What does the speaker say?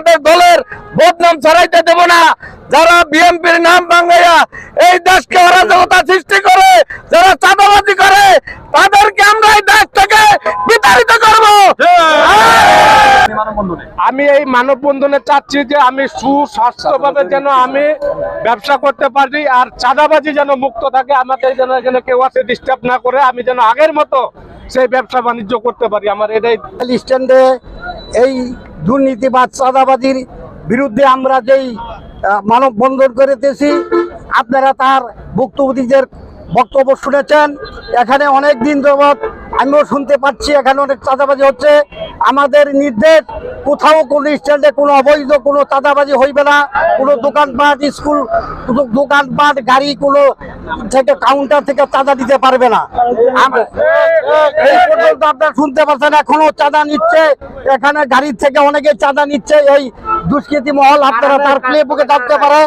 আমাদের দলের বদনাম ছড়াইতে দেব না। যারা বিএনপির নাম ভাঙাইয়া এই দেশকে অরাজকতা সৃষ্টি করে, যারা চাঁদাবাজি করে, তাদেরকে আমরা এই দেশ থেকে বিতাড়িত করব। আমি এই মানববন্ধনে চাচ্ছি যে আমি সুস্বাস্থ্যভাবে যেন আমি ব্যবসা করতে পারি, আর চাঁদাবাজি যেন মুক্ত থাকে, আমাদের যেন এখানে কেউ আসে ডিস্টার্ব না করে, আমি যেন আগের মতো সেই ব্যবসা বাণিজ্য করতে পারি। আমার এটাই স্ট্যান্ডে এই দুর্নীতিবাদ চাঁদাবাজির বিরুদ্ধে আমরা যেই মানববন্ধন করিতেছি, আপনারা তার ভুক্তভোগীদের বক্তব্য শুনেছেন। এখানে অনেক দিন যাবৎ আমিও শুনতে পাচ্ছি এখানে অনেক চাঁদাবাজি হচ্ছে। আমাদের নির্দেশ, কোথাও কোনো স্ট্যান্ডে কোনো অবৈধ কোনো চাঁদাবাজি হইবে না। কোনো দোকানপাট, স্কুল, দোকানপাট, গাড়ি কোনো থেকে কাউন্টার থেকে চাঁদা দিতে পারবে না। এই পর্যন্ত আপনারা শুনতে পাচ্ছেন এখনো চাঁদা নিচ্ছে, এখানে গাড়ির থেকে অনেকে চাঁদা নিচ্ছে। এই দুষ্কৃতী মহল, আপনারা তার প্লে বুকে ডাকতে পারে।